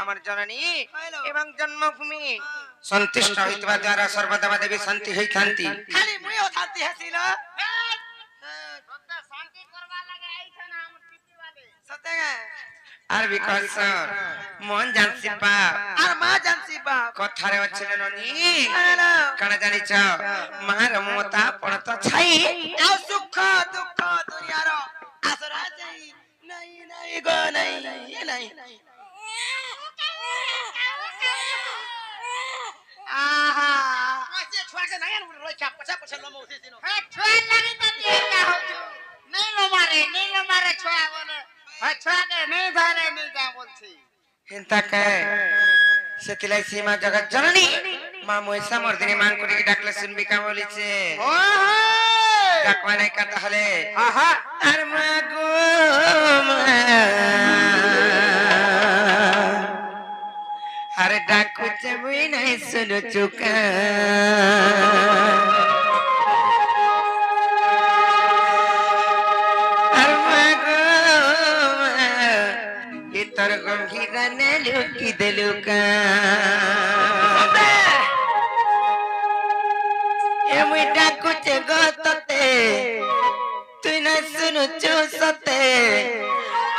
আমার জননী এবং জন্মভূমি সন্তুষ্ট হইতবা দ্বারা সর্বদেবা দেবী শান্তি হইতান্তি খালি মুইও শান্তি হাসিল শান্তি করবা লাগে আইছ না আমার টিপিবালে সতে গে আর বিকশ মন জানছি পা আর মা জানছি বাপ কথারে অছিল ননি হ্যালো কাণ জানিছ মার মমতা পড়ত ছাই আও সুখ দুঃখ দুনিয়ার আসরা যাই নাই নাই গো নাই নাই আহা কইছে ছুয়াকে নাই আর রই চাপ পছা পছা লমো উঠিছিনো হ্যাঁ ছুয়া লাগি তো দিটা হতো নেই লো মারে ছুয়া বলে হ্যাঁ ছুয়াকে নেই ধরে নেই যা বলছি হিন্তা কে সেতিলাই সীমা জগৎ জননী মা মহিষা মর্দিনী মান করে ডাকলে শুনবি কা বলিছে ডাকবা নাই কা তাহলে আহা আর মা গো আরে ডাকুছে বই নাই শুনো চুকা আর মা গো এ তোর গম্ভীরা নে লুকি দেলুকা এমই ডাকুছে গততে তুই না শুনো চুসতে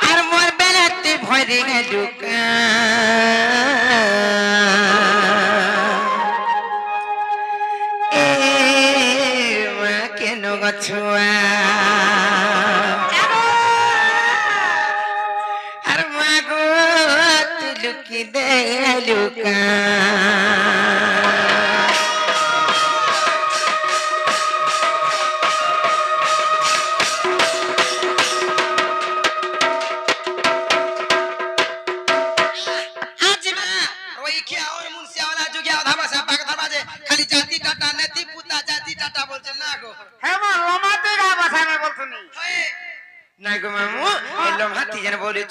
আর মোর বেলাতে ভরে গেলুকা এ মা কেন গছুয়া আর মা গো তুই লুকি দে লুকা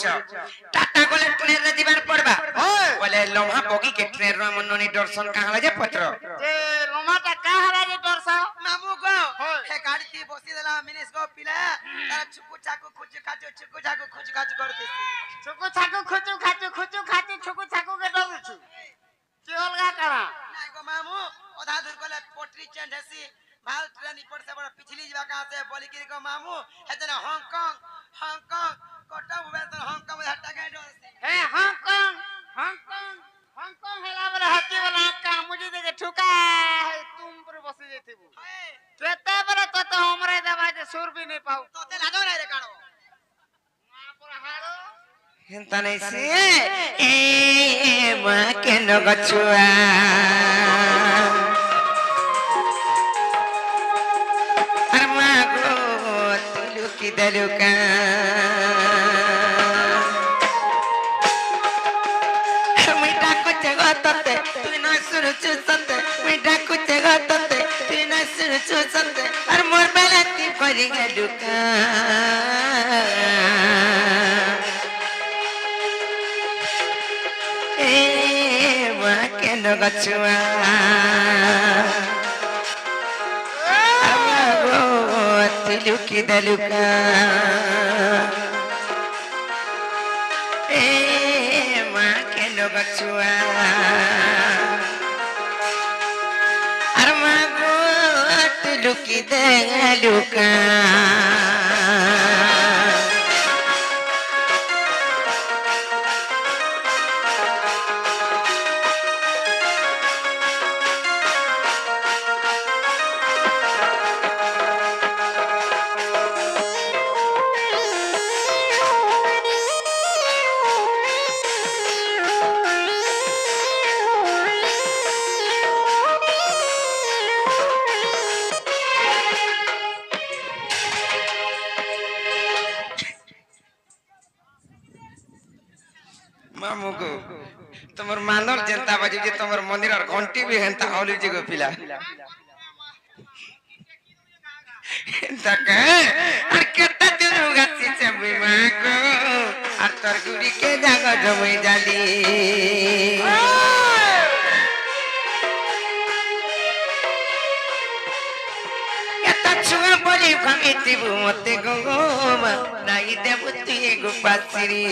टाटा गोले ट्रेन रे दिबार पड़बा बोले लम्हा बगी के ट्रेन रो मननी दर्शन कहां जे पत्र যে লোমাটা কাহারা যে দর্শা মামু গো হে গাড়ি তে বসি দেলা মিনিস গো পিলা তারা ছুকু চাকু খুচু খাচু ছুকু চাকু খুচু খাচু করতেছি ছুকু ছাকু খুচু খাচু ছুকু ছাকু কে দলছু কি অলগা কারা নাই গো মামু ওধা দূর গলে পটরি চেঞ্জ হসি ভাল ট্রেন ইপর সে বড় পিছলি যাবা কা আছে বলি কি গো মামু হেতনে হাংকং কোটা ভুবনেশ্বর হাংকং में हट्टा गए डोरसी হে হাংকং হেলা বলে হাতি বলে কা মুজি দেখে ঠুকা তুম पर বসে যেতিবু কেতে বলে কত हमरे दबा जे सुर भी नहीं पाऊ तो ते लागो নাই রে কানো না पर हारो हेंता नहीं से ए मा केन गछुआ अरे मा गो तू लुकी दलुका मिठा कुछ गतते तू ना सुन चुसते मिठा कुछ गतते तू ना सुन चुसते अरे मोर बेलाती करी गलुका কেন গছুয়া আমগো তিলুকি দলুকা এ মা কেন গছুয়া আর মাগো তিলুকি দলুকা मामू को तुमर मानर जनता बाजी जे तुमर मंदिर और घंटी भी हेंता हौली जे गो पिला तक और केता दिन गासी चबई माको और तोर गुड़ी के जागा जमई जाली एता छुआ बोली भांगितिबु मते गंगोमा नाई देबु तुई गो पासिरी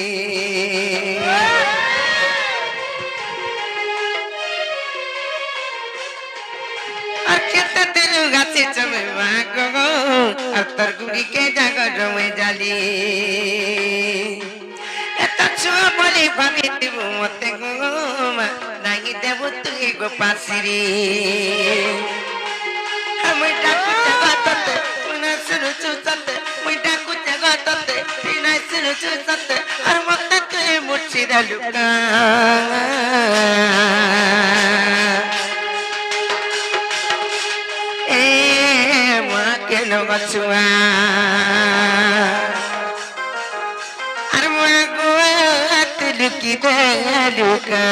গো আর তোর গুড়িকে জাগর মে জালি এত ছুয়া বলি ভাবি দিব মতে গো নাই দেব তুই গো পাশিরি আমি ডাকু জগততে তুই না শুনছু সতে মুই ডাকু জগততে তুই না শুনছু সতে আর মতে তুই মুছিরা লুকা এ মা কেন গছুয়া আর মা গো লুকি দে লুকা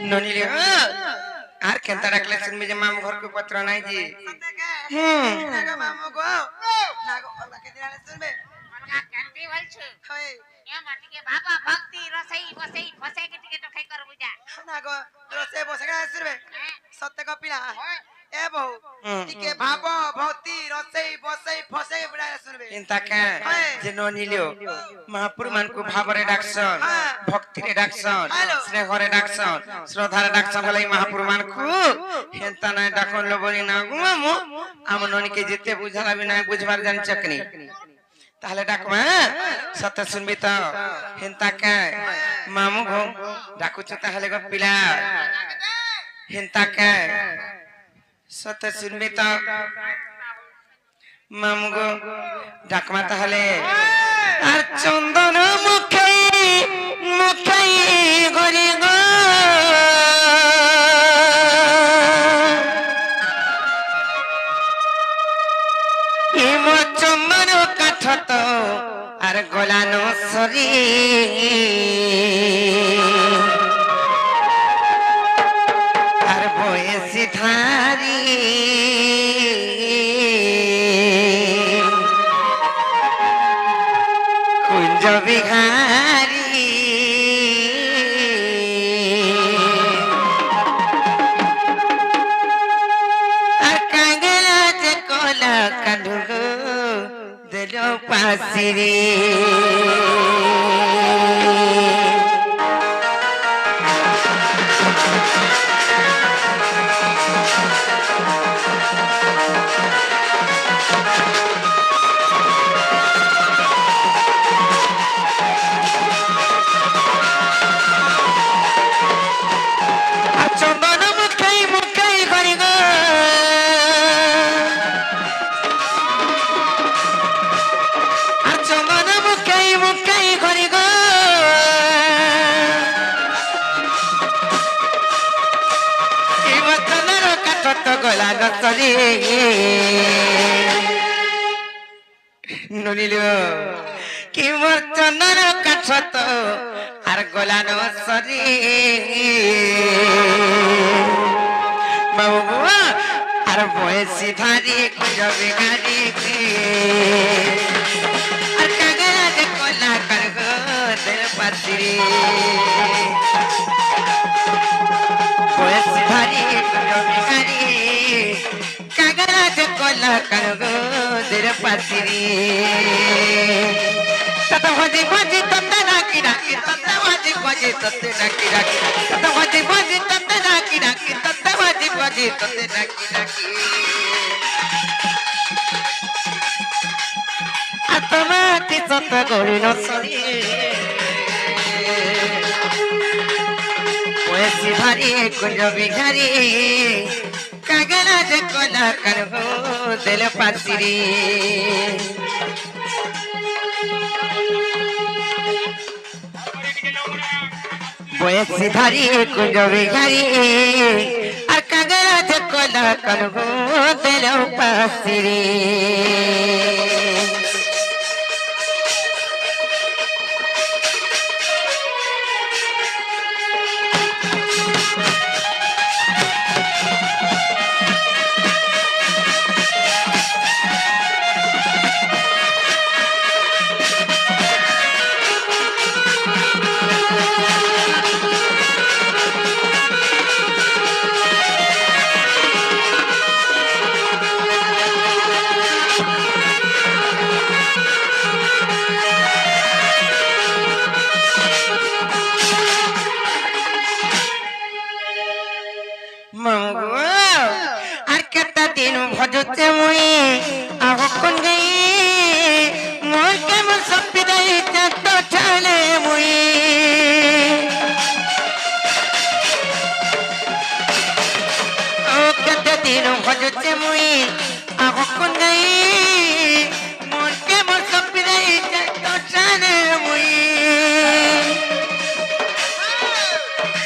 नोनीले आर केनता रखले सुनबे जे मामू घर को पत्र नाही जी নাগো মামু গো নাগো ওলাকে দিনালে শুনবে মনগা কান্তি বলছো হয় এ মাটিকে বাবা ভক্তি রসই বসই ফসই কে টিকে তো খাই কর বুঝা নাগো রসে বসে গা শুনবে সত্য কপিলা হয় এ বউ টিকে ভাব ভক্তি রসই বসই ফসই বুড়া শুনবে चिंता का जे नोनीलियो महापुर मान को भावरे डाक्सन भक्ति रे डाक्सन स्नेह रे डाक्सन श्रद्धा रे डाक्सन हलै महापुर मान को हेंता ना डाकन लोबनी ना गुमामु आम नोनी के जेते बुझाला बिना बुझबार जान चकनी ताहले डाकमा सत्य सुनबी त हेंता का मामू गो डाकु छ ताहले गो पिला हेंता का सत्य सुनबी त मामू गो डाकमा ताहले আর চন্দন মুখে মুখে গরি গো হিম চন্দন কাঠ তো আর গলানো সরি আর বয়সী ধারি কুঞ্জ বিহারি আর কাঙ্গলা যে কলা কালু দিল পাশিরি চন্দন মুখে মুখে করি গো আর চন্দন মুখে মুখে করি গো এই বচনের কাঠ তো গলা নসরি নলিলো কি বচনের কাঠ তো আর গলা নসরি বাবু আর বয়সী ধারি কুজবে গাড়ি আর কাগরা যে কলা করগ দের পাশিরি বয়সী ধারি কুজবে গাড়ি কাগরা যে কলা করগ দের পাশিরি তত ভজি ভজি তত ডাকি ডাকি তত ভজি ভজি তত ডাকি ডাকি তত ভজি ভজি তত ডাকি ডাকি তত ভজি ভজি তত ডাকি ডাকি আত্মাতি সত গরি নসরি বয়সী ধারি কুঞ্জ বিহারি কাগলা যে কলা করব দিল পাশিরি বয়সী ধারি কুঞ্জ বিহারি আর কাগলা যে কলা করব দিল পাশিরি ভজতে মুই আহকন গই মোর কেমন সপিদাই চাত ঠালে মুই ও কেতে দিন ভজতে মুই আহকন গই মোর কেমন সপিদাই চাত ঠালে মুই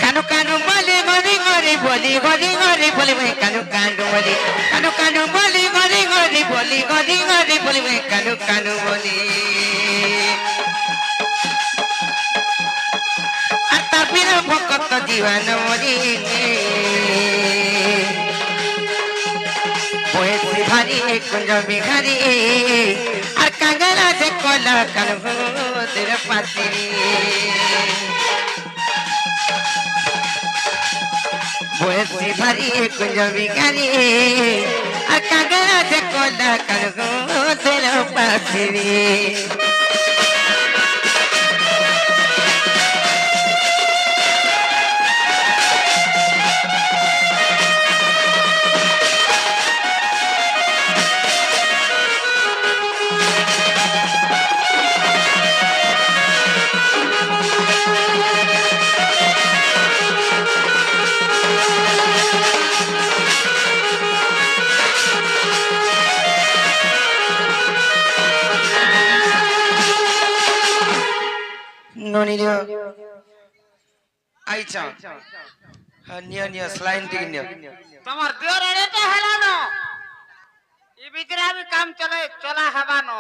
কানু কানু বলি গরি গরি বলি গরি গরি বলি ভাই কানু কানু বলি কানু কানু বলি গরি গরি বলি গরি গরি বলি ভাই কানু কানু বলি আর তারপরে ভকত দিওয়ান মরি বয়েছি ভারি কুঞ্জ বিহারি আর কাঙ্গালা যে কলা কানু তোর পাতিরি বয়েছি ভারি কুঞ্জ বিহারি আর কাঙ্গালা যে কলা কানু তোর পাতিরি ননিলিও আইছা নিয়া নিয়া স্লাইন টিকে নিয়া তোমার দেওর এড়েটা হেলানো এই ভিতরে আমি কাম চলে চলা হবানো